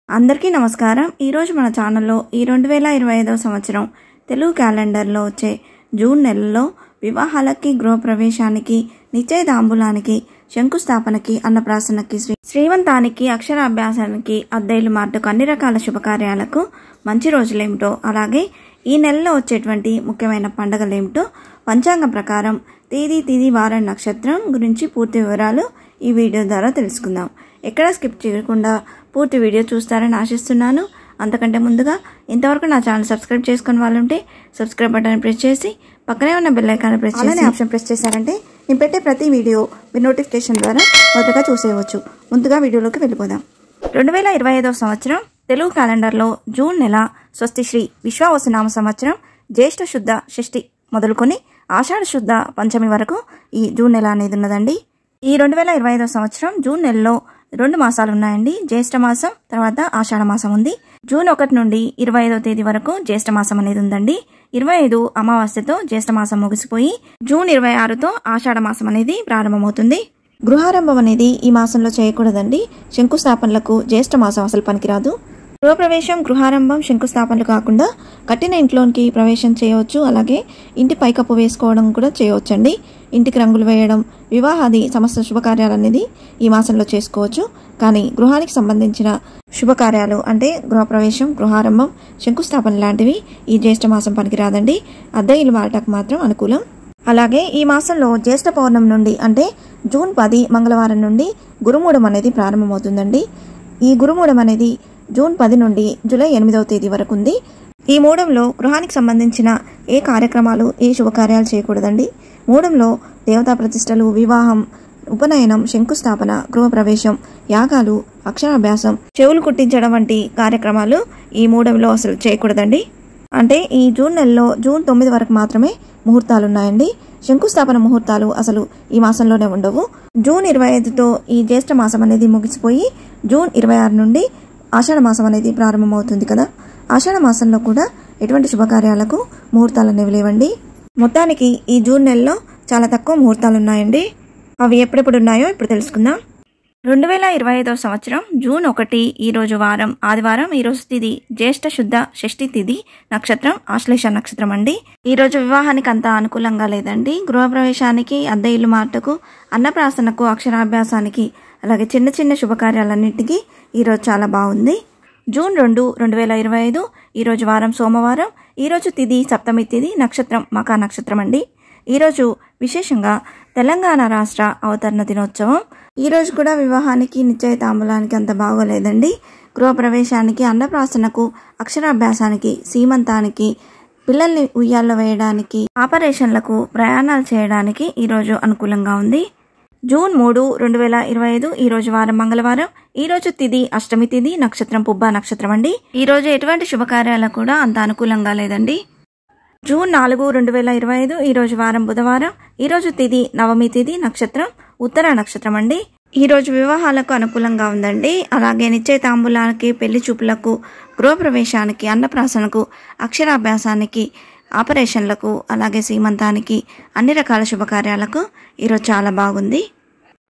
అందరికీ నమస్కారం। ఈ రోజు మన ఛానల్లో ఈ 2025వ సంవత్సరం తెలుగు క్యాలెండర్లో వచ్చే జూన్ నెలలో వివాహాలకి, గృహప్రవేశానికి, నిశ్చయతాంబూలానికి, శంకుస్థాపనకి, అన్నప్రాసనకి, శ్రీమంతానికి, అక్షరాభ్యాసానికి, అద్దెలు మార్పుకు అన్ని రకాల శుభకార్యాలకు మంచి రోజులేమిటో, అలాగే ఈ నెలలో వచ్చేటువంటి ముఖ్యమైన పండుగలేమిటో పంచాంగం ప్రకారం తేదీ, వారం, నక్షత్రం గురించి పూర్తి వివరాలు ఈ వీడియో ద్వారా తెలుసుకుందాం। ఎక్కడ స్కిప్ చేయకుండా పూర్తి వీడియో చూస్తారని ఆశిస్తున్నాను। అంతకంటే ముందుగా ఇంతవరకు నా ఛానల్ సబ్స్క్రైబ్ చేసుకుని వాళ్ళు ఉంటే సబ్స్క్రైబ్ బటన్ ప్రెస్ చేసి పక్కనే ఉన్న బెల్ ఐకాన్ ప్రెస్ చేసి ఆప్షన్ ప్రెస్ చేశారంటే నేను పెట్టే ప్రతి వీడియో మీ నోటిఫికేషన్ ద్వారా మొదటగా చూసేయవచ్చు। ముందుగా వీడియోలోకి వెళ్ళిపోదాం। 2025వ సంవత్సరం తెలుగు క్యాలెండర్లో జూన్ నెల స్వస్తి శ్రీ విశ్వావసునామ సంవత్సరం జ్యేష్ఠ శుద్ధ షష్ఠి మొదలుకొని ఆషాఢ శుద్ధ పంచమి వరకు ఈ జూన్ నెల అనేది ఉన్నదండి। ఈ 2025వ సంవత్సరం జూన్ నెలలో 2 మాసాలు ఉన్నాయండి। జ్యేష్ఠ మాసం, తర్వాత ఆషాఢ మాసం ఉంది। జూన్ 1 నుండి 25వ తేదీ వరకు జ్యేష్ఠ మాసం అనేది ఉందండి। 25 అమావాస్యతో జ్యేష్ఠ మాసం ముగిసిపోయి జూన్ 26తో ఆషాఢ మాసం అనేది ప్రారంభమవుతుంది। గృహారంభం అనేది ఈ మాసంలో చేయకూడదండి। శంకుస్థాపనలకు జ్యేష్ఠ మాసం అసలు పనికిరాదు। గృహప్రవేశం, గృహారంభం, శంకుస్థాపనలు కాకుండా కట్టిన ఇంట్లోనికి ప్రవేశం చేయవచ్చు, అలాగే ఇంటి పైకప్పు వేసుకోవడం కూడా చేయవచ్చండి। ఇంటికి రంగులు వేయడం, వివాహాది సమస్త శుభకార్యాలు అనేది ఈ మాసంలో చేసుకోవచ్చు। కానీ గృహానికి సంబంధించిన శుభకార్యాలు అంటే గృహప్రవేశం, గృహారంభం, శంకుస్థాపన లాంటివి ఈ జ్యేష్ఠ మాసం పనికిరాదండి। అద్దె ఇల్లు మారటకు మాత్రం అనుకూలం। అలాగే ఈ మాసంలో జ్యేష్ఠ పౌర్ణమి నుండి అంటే జూన్ 10 మంగళవారం నుండి గురుమూఢం అనేది ప్రారంభమవుతుందండి। ఈ గురుమూఢం అనేది జూన్ 10 నుండి జూలై 8వ తేదీ వరకు ఉంది। ఈ మూఢంలో గృహానికి సంబంధించిన ఏ కార్యక్రమాలు, ఏ శుభకార్యాలు చేయకూడదండి। మూఢంలో దేవతా ప్రతిష్టలు, వివాహం, ఉపనయనం, శంకుస్థాపన, గృహప్రవేశం, యాగాలు, అక్షరాభ్యాసం, చెవులు కుట్టించడం వంటి కార్యక్రమాలు ఈ మూఢంలో అసలు చేయకూడదండి। అంటే ఈ జూన్ నెలలో జూన్ 9 వరకు మాత్రమే ముహూర్తాలు ఉన్నాయండి। శంకుస్థాపన ముహూర్తాలు అసలు ఈ మాసంలోనే ఉండవు। జూన్ 25తో ఈ జ్యేష్ఠ మాసం అనేది ముగిసిపోయి జూన్ 26 నుండి ఆషాఢ మాసం అనేది ప్రారంభమవుతుంది కదా। ఆషాఢ మాసంలో కూడా ఎటువంటి శుభకార్యాలకు ముహూర్తాలు అనేవి లేవండి। మొత్తానికి ఈ జూన్ నెలలో చాలా తక్కువ ముహూర్తాలు ఉన్నాయండి। అవి ఎప్పుడెప్పుడు ఉన్నాయో ఇప్పుడు తెలుసుకుందాం। 2025వ సంవత్సరం జూన్ 1 ఈ రోజు వారం ఆదివారం, ఈ రోజు తిథి జ్యేష్ఠ శుద్ధ షష్ఠి తిథి, నక్షత్రం ఆశ్లేష నక్షత్రం అండి। ఈ రోజు వివాహానికి అంత అనుకూలంగా లేదండి। గృహప్రవేశానికి, అద్దె ఇల్లు మార్పుకు, అన్నప్రాసనకు, అక్షరాభ్యాసానికి, అలాగే చిన్న చిన్న శుభకార్యాలన్నింటికి ఈరోజు చాలా బాగుంది। జూన్ 2 2025 ఈరోజు వారం సోమవారం, ఈరోజు తిథి సప్తమి తిథి, నక్షత్రం మకా నక్షత్రం అండి। ఈరోజు విశేషంగా తెలంగాణ రాష్ట్ర అవతరణ దినోత్సవం। ఈరోజు కూడా వివాహానికి, నిశ్చయతాంబూలానికి అంత బాగోలేదండి। గృహప్రవేశానికి, అన్నప్రాసనకు, అక్షరాభ్యాసానికి, సీమంతానికి, పిల్లల్ని ఉయ్యాల్లో వేయడానికి, ఆపరేషన్లకు, ప్రయాణాలు చేయడానికి ఈరోజు అనుకూలంగా ఉంది। జూన్ 3 2025 ఈ రోజు వారం మంగళవారం, ఈ రోజు తిథి అష్టమి తిథి, నక్షత్రం పుబ్బ నక్షత్రం అండి। ఈ రోజు ఎటువంటి శుభకార్యాలకు కూడా అంత అనుకూలంగా లేదండి। జూన్ 4 2025 ఈ రోజు వారం బుధవారం, ఈ రోజు తిథి నవమి తిథి, నక్షత్రం ఉత్తర నక్షత్రం అండి। ఈ రోజు వివాహాలకు అనుకూలంగా ఉందండి। అలాగే నిశ్చయతాంబూలానికి, పెళ్లి చూపులకు, గృహప్రవేశానికి, అన్నప్రాసనకు, అక్షరాభ్యాసానికి, ఆపరేషన్లకు, అలాగే సీమంతానికి, అన్ని రకాల శుభకార్యాలకు ఈరోజు చాలా బాగుంది।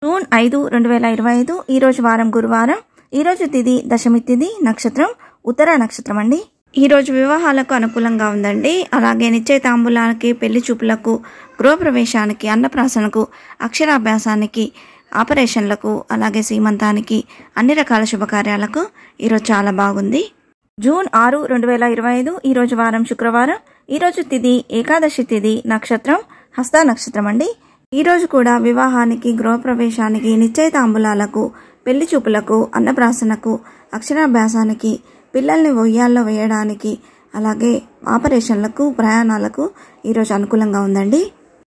జూన్ 5 2025 ఈ రోజు వారం గురువారం, ఈ రోజు తిథి దశమి తిథి, నక్షత్రం ఉత్తర నక్షత్రం అండి। ఈ రోజు వివాహాలకు అనుకూలంగా ఉందండి। అలాగే నిశ్చయతాంబూలానికి, పెళ్లి చూపులకు, గృహప్రవేశానికి, అన్నప్రాసనకు, అక్షరాభ్యాసానికి, ఆపరేషన్లకు, అలాగే సీమంతానికి, అన్ని రకాల శుభకార్యాలకు ఈరోజు చాలా బాగుంది। జూన్ 6 2025 ఈ రోజు వారం శుక్రవారం, ఈ రోజు తిథి ఏకాదశి తిథి, నక్షత్రం హస్త నక్షత్రం అండి। ఈ రోజు కూడా వివాహానికి, గృహప్రవేశానికి, నిశ్చయతాంబూలాలకు, పెళ్లి చూపులకు, అన్నప్రాసనకు, అక్షరాభ్యాసానికి, పిల్లల్ని ఉయ్యాల్లో వేయడానికి, అలాగే ఆపరేషన్లకు, ప్రయాణాలకు ఈరోజు అనుకూలంగా ఉందండి।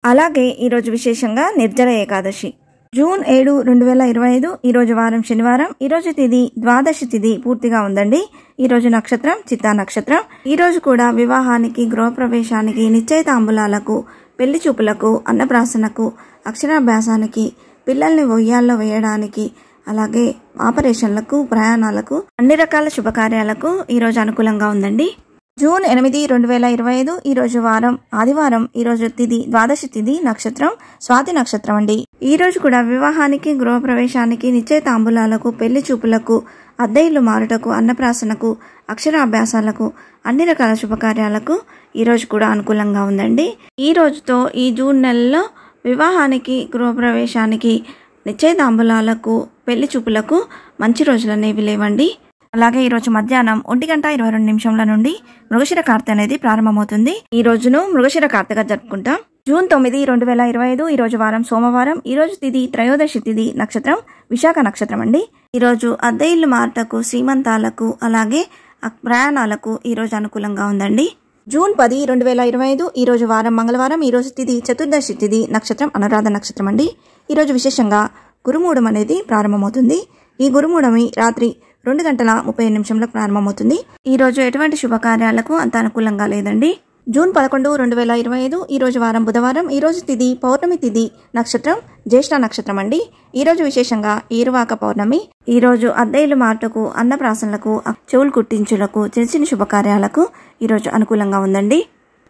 అలాగే ఈరోజు విశేషంగా నిర్జల ఏకాదశి। జూన్ 7 2025 ఈ రోజు వారం శనివారం, ఈ రోజు తిథి ద్వాదశి తిథి పూర్తిగా ఉందండి। ఈ రోజు నక్షత్రం చిత్తా నక్షత్రం। ఈ రోజు కూడా వివాహానికి, గృహప్రవేశానికి, నిశ్చయతాంబూలాలకు, పెళ్లి చూపులకు, అన్నప్రాసనకు, అక్షరాభ్యాసానికి, పిల్లల్ని ఉయ్యాల్లో వేయడానికి, అలాగే ఆపరేషన్లకు, ప్రయాణాలకు, అన్ని రకాల శుభకార్యాలకు ఈరోజు అనుకూలంగా ఉందండి। జూన్ 8 2025 ఈ రోజు వారం ఆదివారం, ఈ రోజు తిథి ద్వాదశి తిథి, నక్షత్రం స్వాతి నక్షత్రం అండి। ఈ రోజు కూడా వివాహానికి, గృహప్రవేశానికి, నిశ్చయతాంబూలాలకు, పెళ్లి చూపులకు, అద్దె ఇల్లు మారుటకు, అన్నప్రాసనకు, అక్షరాభ్యాసాలకు, అన్ని రకాల శుభకార్యాలకు ఈరోజు కూడా అనుకూలంగా ఉందండి. ఈ రోజుతో ఈ జూన్ నెలలో వివాహానికి, గృహప్రవేశానికి, నిశ్చయతాంబూలాలకు, పెళ్లి చూపులకు మంచి రోజులు అనేవి లేవండి. అలాగే ఈరోజు మధ్యాహ్నం 1:22 నుండి మృగశిర కార్తె అనేది ప్రారంభమవుతుంది. ఈ రోజును మృగశిర కార్తెగా జరుపుకుంటాం. జూన్ 9, 2025 ఈ రోజు వారం సోమవారం. ఈ రోజు తిథి త్రయోదశి తిథి, నక్షత్రం విశాఖ నక్షత్రం అండి. ఈరోజు అద్దె ఇల్లు మారటకు, శ్రీమంతాలకు, అలాగే ప్రయాణాలకు ఈరోజు అనుకూలంగా ఉందండి. జూన్ 10, 2025 ఈ రోజు వారం మంగళవారం. ఈ రోజు తిథి చతుర్దశి తిథి, నక్షత్రం అనురాధ నక్షత్రం అండి. ఈరోజు విశేషంగా గురుమూఢం అనేది ప్రారంభమవుతుంది. ఈ గురుమూఢమి రాత్రి 2:35 ప్రారంభమవుతుంది. ఈ రోజు ఎటువంటి శుభకార్యాలకు అంత అనుకూలంగా లేదండి. జూన్ 11, 2025 ఈ రోజు వారం బుధవారం. ఈ రోజు తిథి పౌర్ణమి తిథి, నక్షత్రం జ్యేష్ఠ నక్షత్రం అండి. ఈ రోజు విశేషంగా ఏరువాక పౌర్ణమి. ఈ రోజు అద్దె ఇల్లు మాటకు, అన్నప్రాసనలకు, చెవులు కుట్టించులకు, చిన్న శుభకార్యాలకు ఈరోజు అనుకూలంగా ఉందండి.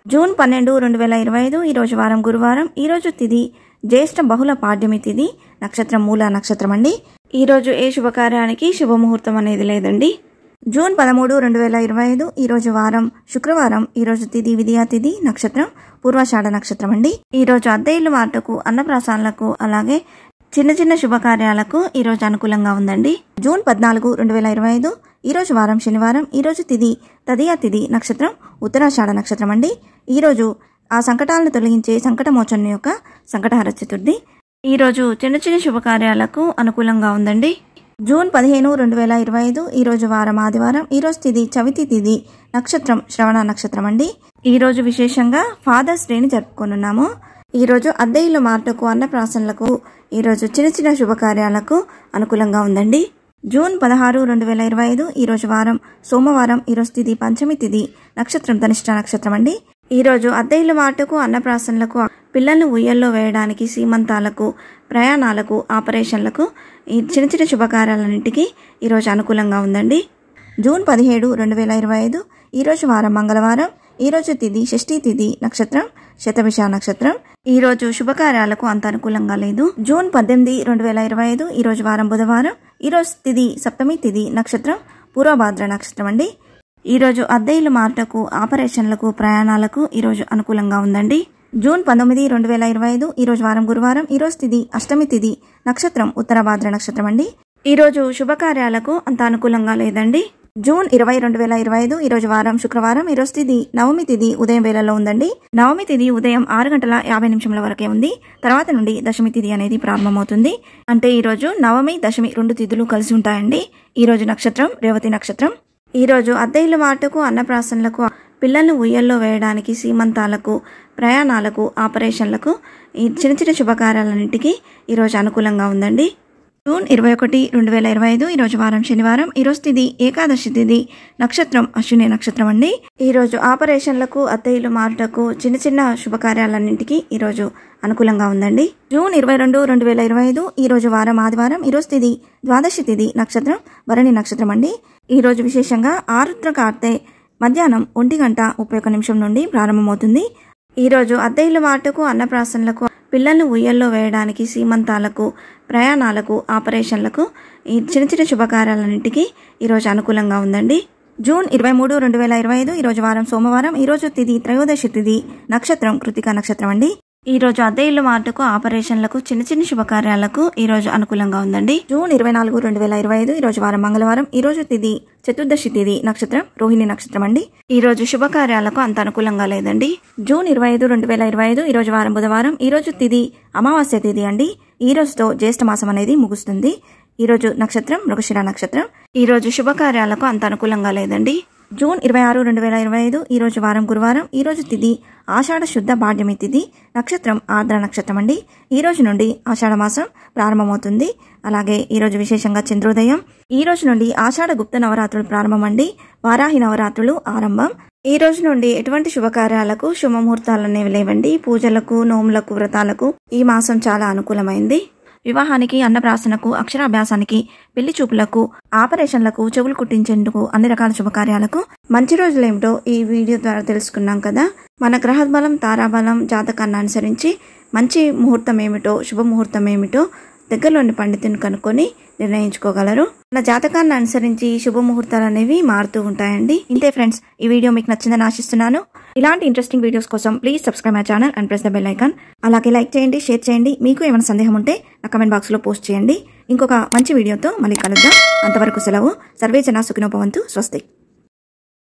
జూన్ 12, 2025 ఈ రోజు వారం గురువారం. ఈ రోజు తిథి జ్యేష్ఠ బహుళ పాడ్యమి తిథి, నక్షత్రం మూల నక్షత్రం అండి. ఈ రోజు ఏ శుభకార్యానికి శుభముహూర్తం అనేది లేదండి. జూన్ 13, 2025 ఈ రోజు వారం శుక్రవారం. ఈ రోజు తిథి విద్యా తిథి, నక్షత్రం పూర్వాషాఢ నక్షత్రం అండి. ఈ రోజు అద్దె ఇల్లు మాటకు, అన్నప్రాసనలకు, అలాగే చిన్న శుభకార్యాలకు ఈ రోజు అనుకూలంగా ఉందండి. జూన్ 14, 2025 ఈ రోజు వారం శనివారం. ఈ రోజు తిథి తదియా తిథి, నక్షత్రం ఉత్తరాషాఢ నక్షత్రం అండి. ఈ రోజు ఆ సంకటాలను తొలగించే సంకటమోచన యొక్క సంకటహర చతుర్థి. ఈ రోజు చిన్న శుభకార్యాలకు అనుకూలంగా ఉందండి. జూన్ 15, 2025 ఈ రోజు వారం ఆదివారం. ఈ రోజు తిథి చవితి తిథి, నక్షత్రం శ్రవణ నక్షత్రం అండి. ఈ రోజు విశేషంగా ఫాదర్స్ డేని జరుపుకోనున్నాము. ఈ రోజు అద్దె ఇల్లు మాటకు, అన్నప్రాసనలకు, ఈ రోజు చిన్న శుభకార్యాలకు అనుకూలంగా ఉందండి. జూన్ 16, 2025 ఈ రోజు వారం సోమవారం. ఈ రోజు తిథి పంచమి తిథి, నక్షత్రం ధనిష్ట నక్షత్రం అండి. ఈ రోజు అద్దె ఇల్లు మాటకు, అన్నప్రాసనలకు, పిల్లల్ని ఉయ్యల్లో వేయడానికి, సీమంతాలకు, ప్రయాణాలకు, ఆపరేషన్లకు, ఈ చిన్న శుభకార్యాలన్నింటికి ఈరోజు అనుకూలంగా ఉందండి. జూన్ 17, 2025 ఈ రోజు వారం మంగళవారం. ఈ రోజు తిథి షష్ఠీ తిథి, నక్షత్రం శతభిష నక్షత్రం. ఈ రోజు శుభకార్యాలకు అంత అనుకూలంగా లేదు. జూన్ 18, 2025 ఈ రోజు వారం బుధవారం. ఈ రోజు తిథి సప్తమి తిథి, నక్షత్రం పూర్వభాద్ర నక్షత్రం అండి. ఈ రోజు అద్దె ఇల్లు మాటకు, ఆపరేషన్లకు, ప్రయాణాలకు ఈరోజు అనుకూలంగా ఉందండి. జూన్ 19, 2025 ఈ రోజు వారం గురువారం. ఈ రోజు తిథి అష్టమి తిథి, నక్షత్రం ఉత్తరభాద్ర నక్షత్రం అండి. ఈ రోజు శుభకార్యాలకు అంత అనుకూలంగా లేదండి. జూన్ 20, 2025 ఈ రోజు వారం శుక్రవారం. ఈ రోజు తిథి నవమి తిథి ఉదయం వేళల్లో ఉందండి. నవమి తిథి ఉదయం 6:50 వరకే ఉంది. తర్వాత నుండి దశమి తిథి అనేది ప్రారంభమవుతుంది. అంటే ఈ రోజు నవమి, దశమి 2 తిథులు కలిసి ఉంటాయండి. ఈ రోజు నక్షత్రం రేవతి నక్షత్రం. ఈ రోజు అద్దె ఇల్లు మాటకు, అన్నప్రాసనలకు, పిల్లల్ని ఉయ్యల్లో వేయడానికి, సీమంతాలకు, ప్రయాణాలకు, ఆపరేషన్లకు, ఈ చిన్న శుభకార్యాలన్నింటికి ఈరోజు అనుకూలంగా ఉందండి. జూన్ 21, 2025 ఈ రోజు వారం శనివారం. ఈ రోజు తిథి ఏకాదశి తిథి, నక్షత్రం అశ్విని నక్షత్రం అండి. ఈ రోజు ఆపరేషన్లకు, అద్దె ఇల్లు మారుటకు, చిన్న శుభకార్యాలన్నింటికి ఈరోజు అనుకూలంగా ఉందండి. జూన్ 22, 2025 ఈ రోజు వారం ఆదివారం. ఈ రోజు తిథి ద్వాదశి తిథి, నక్షత్రం భరణి నక్షత్రం అండి. ఈ రోజు విశేషంగా ఆరుద్ర కార్తె మధ్యాహ్నం 1:31 నుండి ప్రారంభమవుతుంది. ఈ రోజు అద్దె ఇల్లు మాటకు, అన్నప్రాసనలకు, పిల్లల్ని ఉయ్యల్లో వేయడానికి, సీమంతాలకు, ప్రయాణాలకు, ఆపరేషన్లకు, ఈ చిన్న శుభకార్యాలన్నింటికి ఈరోజు అనుకూలంగా ఉందండి. జూన్ 23, 2025 ఈ రోజు వారం సోమవారం. ఈ రోజు తిథి త్రయోదశి తిథి, నక్షత్రం కృతికా నక్షత్రం అండి. ఈ రోజు అద్దె ఇల్లు మాటకు, ఆపరేషన్లకు, చిన్న శుభకార్యాలకు ఈ రోజు అనుకూలంగా ఉందండి. జూన్ 24, 2025 ఈ రోజు వారం మంగళవారం. ఈ రోజు తిథి చతుర్దశి తిథి, నక్షత్రం రోహిణి నక్షత్రం అండి. ఈ రోజు శుభకార్యాలకు అంత అనుకూలంగా లేదండి. జూన్ 25, 2025 ఈ రోజు వారం బుధవారం. ఈ రోజు తిథి అమావాస్య తిథి అండి. ఈ రోజుతో జ్యేష్ఠ మాసం అనేది ముగుస్తుంది. ఈ రోజు నక్షత్రం మృగశిర నక్షత్రం. ఈ రోజు శుభకార్యాలకు అంత అనుకూలంగా లేదండి. జూన్ 26, 2025 ఈ రోజు వారం గురువారం. ఈ రోజు తిథి ఆషాఢ శుద్ధ పాడ్యమి తిథి, నక్షత్రం ఆర్ద్ర నక్షత్రం అండి. ఈ రోజు నుండి ఆషాఢ మాసం ప్రారంభమవుతుంది. అలాగే ఈ రోజు విశేషంగా చంద్రోదయం. ఈ రోజు నుండి ఆషాఢ గుప్త నవరాత్రులు ప్రారంభం అండి. వారాహి నవరాత్రులు ఆరంభం. ఈ రోజు నుండి ఎటువంటి శుభకార్యాలకు శుభముహూర్తాలు అనేవి లేవండి. పూజలకు, నోములకు, వ్రతాలకు ఈ మాసం చాలా అనుకూలమైంది. వివాహానికి, అన్నప్రాసనకు, అక్షరాభ్యాసానికి, పెళ్లి చూపులకు, ఆపరేషన్లకు, చెవులు కుట్టించేందుకు, అన్ని రకాల శుభకార్యాలకు మంచి రోజులేమిటో ఈ వీడియో ద్వారా తెలుసుకున్నాం కదా. మన గ్రహబలం, తారాబలం, జాతకాన్ని అనుసరించి మంచి ముహూర్తం ఏమిటో, శుభముహూర్తం ఏమిటో దగ్గరలోని పండితుని కనుక్కొని నిర్ణయించుకోగలరు. మన జాతకాన్ని అనుసరించి శుభముహూర్తాలు అనేవి మారుతూ ఉంటాయండి. ఇంతే ఫ్రెండ్స్, ఈ వీడియో మీకు నచ్చిందని ఆశిస్తున్నాను. ఇలాంటి ఇంట్రెస్టింగ్ వీడియోస్ కోసం please subscribe my channel and press the bell icon. అలాగే లైక్ చేయండి, షేర్ చేయండి. మీకు ఏమైనా సందేహం ఉంటే నా కమెంట్ బాక్స్లో పోస్ట్ చేయండి. ఇంకొక మంచి వీడియోతో మళ్ళీ కలుద్దాం. అంతవరకు సెలవు. సర్వే జనా సుఖినో భవంతు. స్వస్తి.